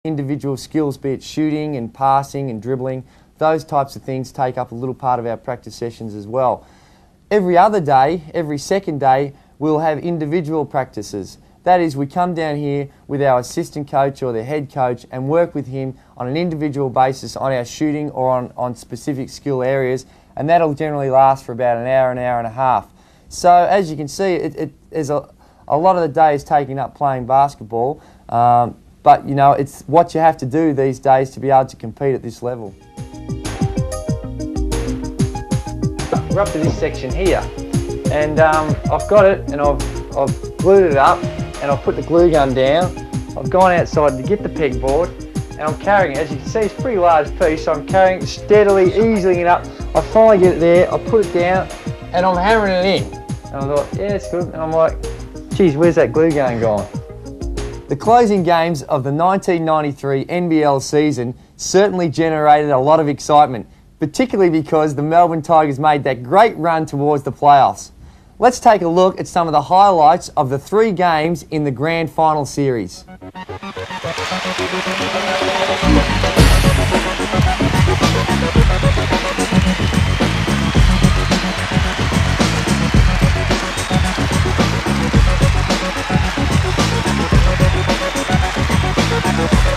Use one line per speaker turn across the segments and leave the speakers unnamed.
Individual skills, be it shooting and passing and dribbling, those types of things take up a little part of our practice sessions as well. Every other day, every second day, we'll have individual practices. That is, we come down here with our assistant coach or the head coach and work with him on an individual basis on our shooting or on specific skill areas, and that'll generally last for about an hour and a half. So as you can see, there's a lot of the day is taken up playing basketball, but you know, it's what you have to do these days to be able to compete at this level. We're up to this section here, and I've got it, and I've glued it up, and I've put the glue gun down. I've gone outside to get the pegboard, and I'm carrying it. As you can see, it's a pretty large piece, so I'm carrying it steadily, easing it up. I finally get it there, I put it down, and I'm hammering it in. And I thought, yeah, it's good. And I'm like, geez, where's that glue gun gone? The closing games of the 1993 NBL season certainly generated a lot of excitement, particularly because the Melbourne Tigers made that great run towards the playoffs. Let's take a look at some of the highlights of the 3 games in the Grand Final Series.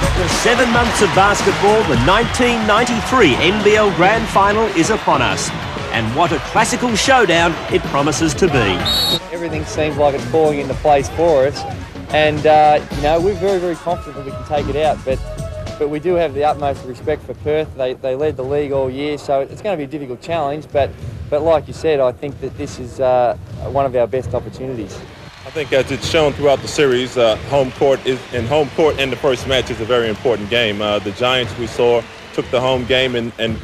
After 7 months of basketball, the 1993 NBL Grand Final is upon us. And what a classical showdown it promises to be.
Everything seems like it's falling into place for us, and you know, we're very, very confident that we can take it out, but we do have the utmost respect for Perth. They led the league all year, so it's going to be a difficult challenge, but like you said, I think that this is one of our best opportunities.
I think as it's shown throughout the series, home court in the first match is a very important game. The Giants, we saw, took the home game and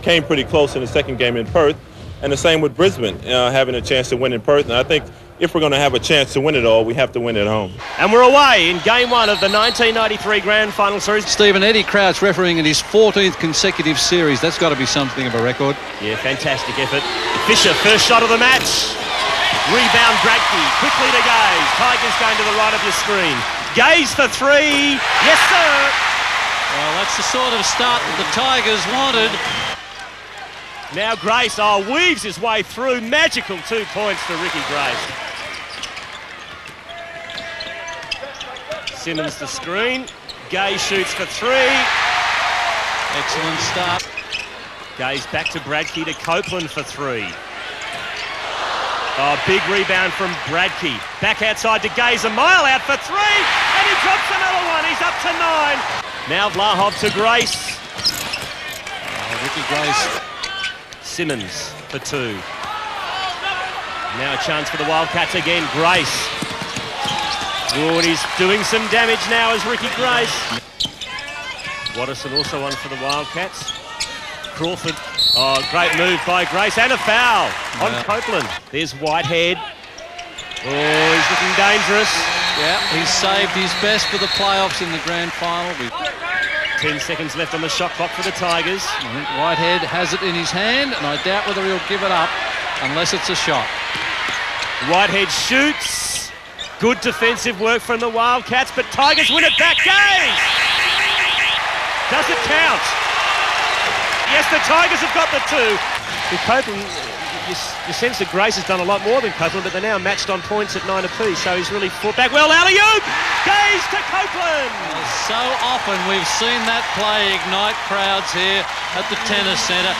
came pretty close in the second game in Perth, and the same with Brisbane, having a chance to win in Perth. And I think if we're going to have a chance to win it all, we have to win at home.
And we're away in Game 1 of the 1993 Grand Final Series.
Stephen, Eddie Crouch refereeing in his 14th consecutive series. That's got to be something of a record.
Yeah, fantastic effort. Fisher, first shot of the match. Rebound, Bradkey, quickly to Gaze. Tigers going to the right of your screen. Gaze for 3. Yes, sir.
Well, that's the sort of start that the Tigers wanted.
Now Grace, weaves his way through. Magical 2 points for Ricky Grace. Simmons the screen. Gaze shoots for 3.
Excellent start.
Gaze back to Bradkey to Copeland for 3. Big rebound from Bradkey. Back outside to Gaze, a mile out for 3. And he drops another one. He's up to 9. Now Vlahov to Grace.
Ricky Grace.
Simmons for 2. Now a chance for the Wildcats again. Grace. Good, he's doing some damage now as Ricky Grace. Watterson also on for the Wildcats. Crawford. Great move by Grace and a foul on Copeland. There's Whitehead. He's looking dangerous.
Yeah, he's saved his best for the playoffs in the Grand Final.
10 seconds left on the shot clock for the Tigers.
I think Whitehead has it in his hand, and I doubt whether he'll give it up unless it's a shot.
Whitehead shoots. Good defensive work from the Wildcats, but Tigers win it back. Gaze! Does it count? Yes, the Tigers have got the 2. With Copeland, you sense that Grace has done a lot more than Copeland, but they're now matched on points at 9 apiece, so he's really fought back well. Alley-oop! Gaze to Copeland!
So often we've seen that play ignite crowds here at the tennis centre.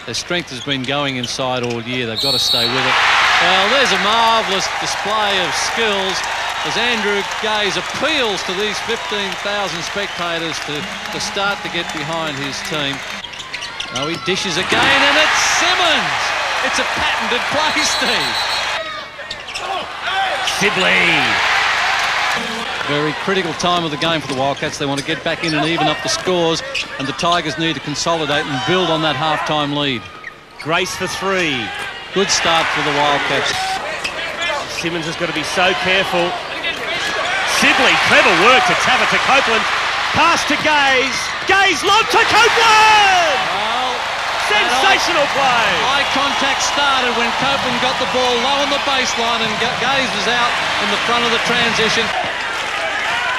Their strength has been going inside all year. They've got to stay with it. Well, there's a marvellous display of skills as Andrew Gaze appeals to these 15,000 spectators to start to get behind his team. Now he dishes again, and it's Simmons! It's a patented play, Steve.
Sibley.
Very critical time of the game for the Wildcats. They want to get back in and even up the scores, and the Tigers need to consolidate and build on that half-time lead.
Grace for 3.
Good start for the Wildcats.
Simmons has got to be so careful. Sibley, clever work to tap it to Copeland. Pass to Gaze. Gaze lob to Copeland!
Well,
sensational play.
Eye contact started when Copeland got the ball low on the baseline and Gaze was out in the front of the transition.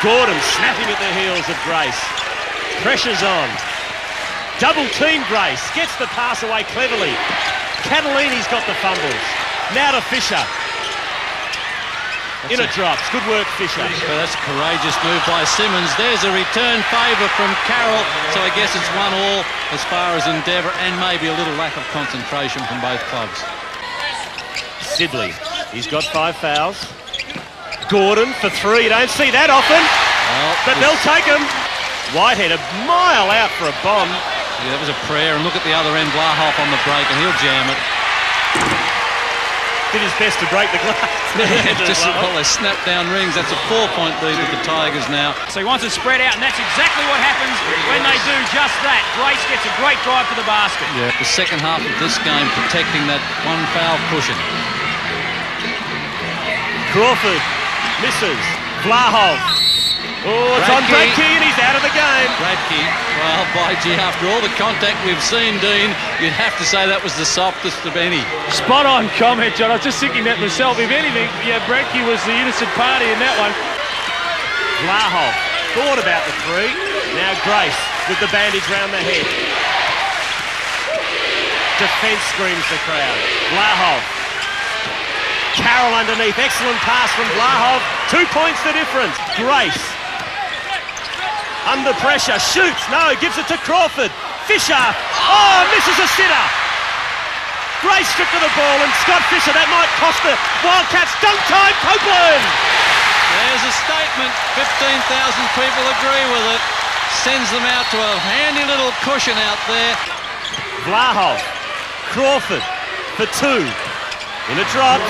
Gordon snapping at the heels of Grace. Pressure's on. Double team Grace. Gets the pass away cleverly. Catalini's got the fumbles. Now to Fisher. In it drops. Good work, Fisher.
But that's a courageous move by Simmons. There's a return favour from Carroll. So I guess it's 1-1 as far as endeavour and maybe a little lack of concentration from both clubs.
Sidley. He's got 5 fouls. Gordon for 3. You don't see that often.
Well,
but they'll take him. Whitehead a mile out for a bomb.
Yeah, that was a prayer. And look at the other end. Blahoff on the break and he'll jam it.
Did his best to break the glass.
Just well, they snapped down rings. That's a 4-point lead with the Tigers now.
So he wants it spread out, and that's exactly what happens when they do just that. Grace gets a great drive to the basket.
Yeah, the second half of this game protecting that 1 foul cushion.
Crawford misses. Vlahov. Oh, it's on Bradkey and he's out of the game.
Bradkey, well, by gee, after all the contact we've seen, Dean, you'd have to say that was the softest of any.
Spot on comment, John. I was just thinking that myself. If anything, yeah, Bradkey was the innocent party in that one.
Vlahov thought about the 3. Now Grace with the bandage round the head. Defence screams the crowd. Vlahov. Carroll underneath. Excellent pass from Vlahov. 2 points the difference. Grace. Under pressure, shoots, no, gives it to Crawford. Fisher, oh, misses a sitter. Grace stripped of the ball and Scott Fisher, that might cost the Wildcats. Dunk time, Copeland!
There's a statement, 15,000 people agree with it. Sends them out to a handy little cushion out there.
Vlahov, Crawford for 2. In it drops.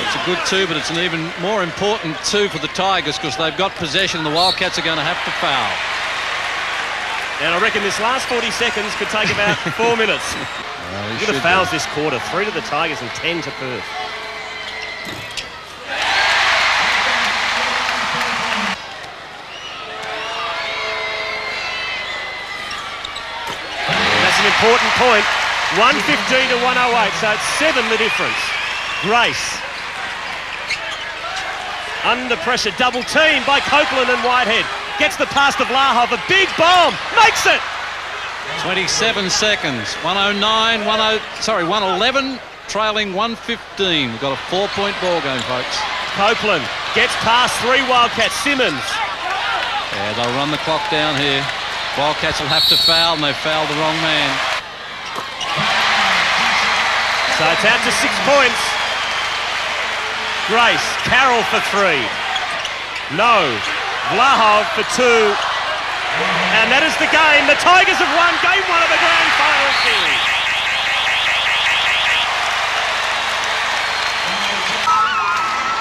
It's a good 2, but it's an even more important 2 for the Tigers because they've got possession. The Wildcats are going to have to foul.
And I reckon this last 40 seconds could take about 4 minutes.
Well,
Look at the fouls this quarter. 3 to the Tigers and 10 to Perth. And that's an important point. 115 to 108, so it's 7 the difference. Grace. Under pressure, double team by Copeland and Whitehead. Gets the pass to Vlahov, a big bomb, makes it!
27 seconds, 109, 111, trailing 115. We've got a 4-point ball game, folks.
Copeland gets past 3 Wildcats, Simmons.
Yeah, they'll run the clock down here. Wildcats will have to foul, and they've fouled the wrong man.
So it's out to 6 points. Grace, Carroll for 3. No. Vlahov for 2. And that is the game. The Tigers have won game 1 of the grand final series.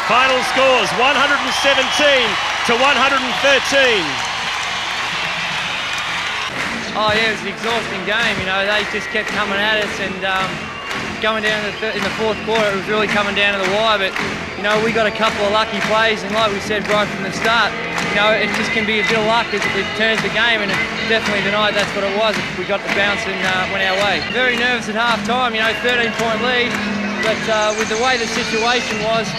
Final scores 117 to 113.
Oh yeah, it was an exhausting game. You know, they just kept coming at us and going down in the 4th quarter, it was really coming down to the wire. But you know, we got a couple of lucky plays, and like we said right from the start, you know, it just can be a bit of luck. It turns the game, and definitely tonight that's what it was. We got the bounce and went our way. Very nervous at half time. You know, 13-point lead. But with the way the situation was,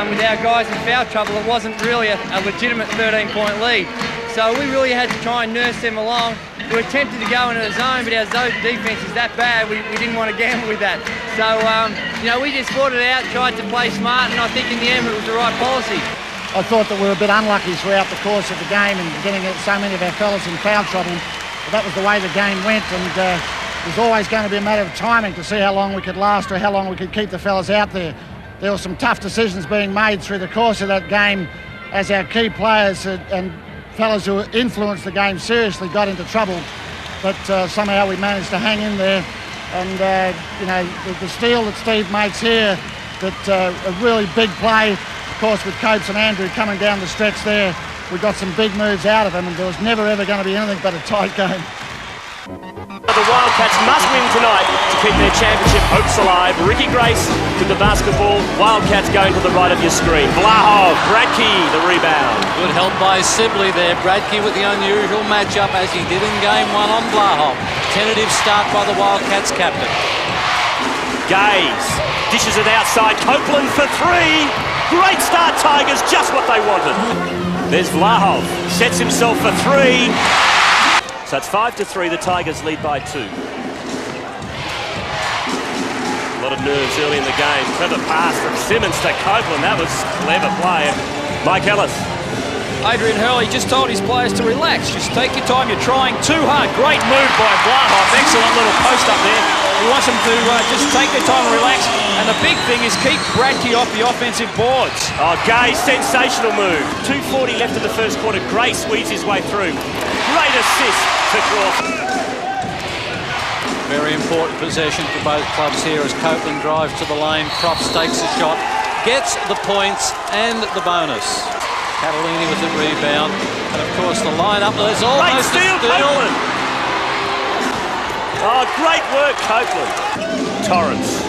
with our guys in foul trouble, it wasn't really a legitimate 13-point lead. So we really had to try and nurse them along. We were tempted to go into the zone, but our zone defence is that bad, we didn't want to gamble with that. So, you know, we just fought it out, tried to play smart, and I think in the end it was the right policy.
I thought that we were a bit unlucky throughout the course of the game and getting so many of our fellas in foul trouble. But that was the way the game went, and it was always going to be a matter of timing to see how long we could last or how long we could keep the fellas out there. There were some tough decisions being made through the course of that game as our key players and fellas who influenced the game seriously got into trouble, but somehow we managed to hang in there. And you know, the steal that Steve makes here, that a really big play, of course, with Copes and Andrew coming down the stretch there. We got some big moves out of them, and there was never ever going to be anything but a tight game.
The Wildcats must win tonight to keep their championship hopes alive. Ricky Grace with the basketball. Wildcats going to the right of your screen. Vlahov, Bradkey, the rebound.
Good help by Sibley there. Bradkey with the unusual matchup as he did in game 1 on Vlahov. Tentative start by the Wildcats captain.
Gaze dishes it outside. Copeland for 3. Great start, Tigers, just what they wanted. There's Vlahov, sets himself for 3. So it's 5-3, the Tigers lead by 2. A lot of nerves early in the game. Clever pass from Simmons to Copeland. That was clever play. Mike Ellis.
Adrian Hurley just told his players to relax. Just take your time. You're trying too hard. Great move by Vlahov. Excellent little post up there. He wants them to just take their time and relax. And the big thing is keep Bradkey off the offensive boards.
Oh, Gay, sensational move. 2:40 left in the first quarter. Gray squeezed his way through. Great assist to Crawford.
Very important possession for both clubs here as Copeland drives to the lane. Props takes a shot, gets the points and the bonus. Catalini with the rebound. And of course the line-up, there's almost
great steal,
a steal.
Copeland. Oh, great work, Copeland. Torrance.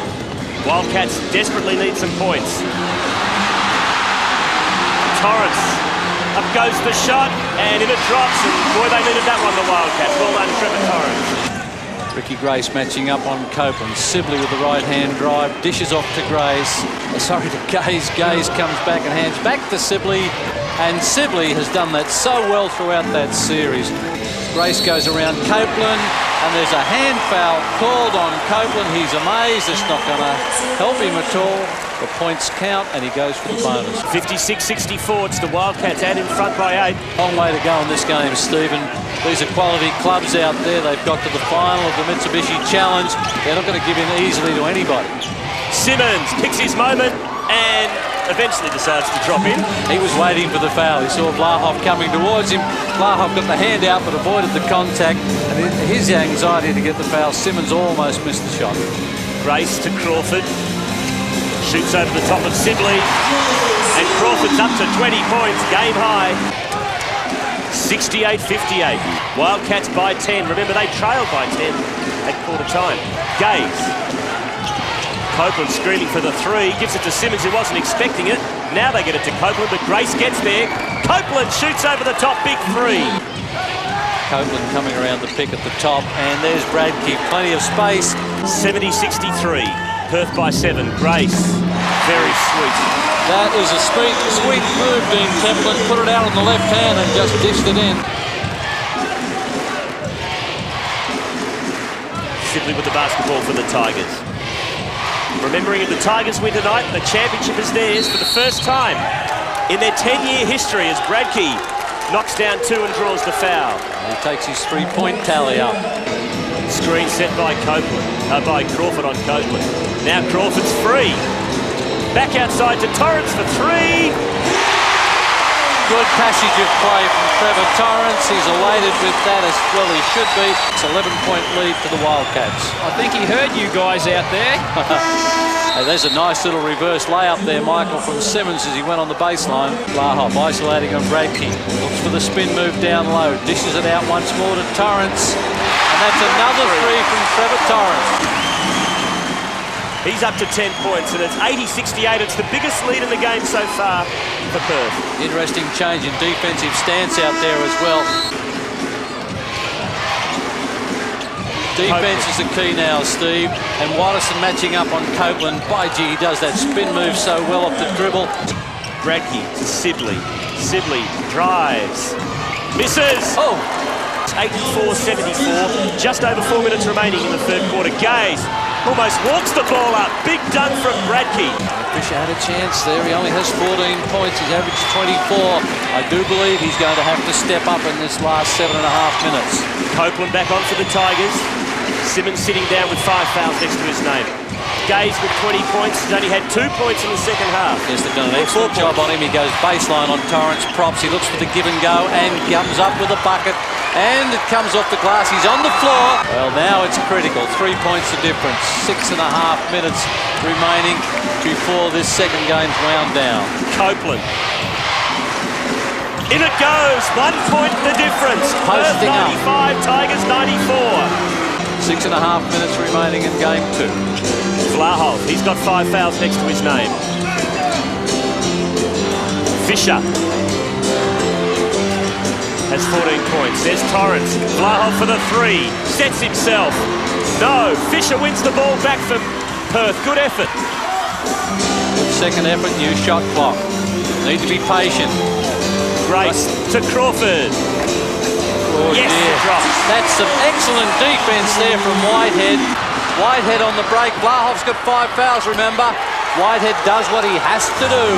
Wildcats desperately need some points. Torrance. Up goes the shot, and in it drops, and boy, they needed that one, the Wildcats. Well done, Trevor Torrance.
Ricky Grace matching up on Copeland. Sibley with the right-hand drive, dishes off to Grace. Sorry, to Gaze. Gaze comes back and hands back to Sibley, and Sibley has done that so well throughout that series. Grace goes around Copeland, and there's a hand foul called on Copeland. He's amazed. It's not going to help him at all. The points count, and he goes for the bonus.
56-64. It's the Wildcats out in front by 8.
Long way to go in this game, Stephen. These are quality clubs out there. They've got to the final of the Mitsubishi Challenge. They're not going to give in easily to anybody.
Simmons picks his moment and eventually decides to drop in.
He was waiting for the foul. He saw Vlahov coming towards him. Vlahov got the hand out but avoided the contact. And his anxiety to get the foul, Simmons almost missed the shot.
Grace to Crawford. Shoots over the top of Sibley. And Crawford's up to 20 points, game high. 68-58. Wildcats by 10. Remember, they trailed by 10 at quarter time. Gaze. Copeland screaming for the 3. Gives it to Simmons, who wasn't expecting it. Now they get it to Copeland, but Grace gets there. Copeland shoots over the top, big 3.
Copeland coming around the pick at the top, and there's Bradkey. Plenty of space.
70-63. Perth by 7. Grace. Very sweet.
That is a sweet move, Dean Templeton. Put it out on the left hand and just dished it in.
Sibley with the basketball for the Tigers. Remembering if the Tigers win tonight, the championship is theirs for the first time in their 10-year history as Bradkey knocks down 2 and draws the foul.
He takes his 3-point tally up.
Screen set by by Crawford on Copeland. Now Crawford's free. Back outside to Torrance for 3.
Good passage of play from Trevor Torrance. He's elated with that, as well he should be. It's an 11-point lead for the Wildcats.
I think he heard you guys out there.
Hey, there's a nice little reverse layup there, Michael, from Simmons as he went on the baseline. Vlahov isolating on Bradkey. Looks for the spin move down low. Dishes it out once more to Torrance. And that's another 3 from Trevor Torrance.
He's up to 10 points, and it's 80-68. It's the biggest lead in the game so far for Perth.
Interesting change in defensive stance out there as well. Defense is the key now, Steve. And Watterson matching up on Copeland. By gee, he does that spin move so well off the dribble.
Bradkey to Sibley. Sibley drives. Misses!
Oh!
84-74. Just over 4 minutes remaining in the third quarter. Gaze almost walks the ball up. Big dunk from Bradkey.
Fisher had a chance there. He only has 14 points. He's averaged 24. I do believe he's going to have to step up in this last 7.5 minutes.
Copeland back on for the Tigers. Simmons sitting down with 5 fouls next to his name. Gaze with 20 points. He's only had 2 points in the second half.
Yes, they've done an excellent job on him. He goes baseline on Torrance. Props. He looks for the give and go and comes up with a bucket. And it comes off the glass. He's on the floor. Well, now it's critical. 3 points the difference. 6.5 minutes remaining before this second game's wound down.
Copeland. In it goes. 1 point the difference. Perth 95, Tigers 94.
6.5 minutes remaining in game 2.
Vlahov, he's got 5 fouls next to his name. Fisher has 14 points. There's Torrance. Vlahov for the 3. Sets himself. No. Fisher wins the ball back for Perth. Good effort.
Good second effort. New shot clock. Need to be patient.
Grace to Crawford.
Oh,
Yes,
dear.
drop.
That's some excellent defence there from Whitehead. Whitehead on the break. Blahov's got 5 fouls, remember. Whitehead does what he has to do.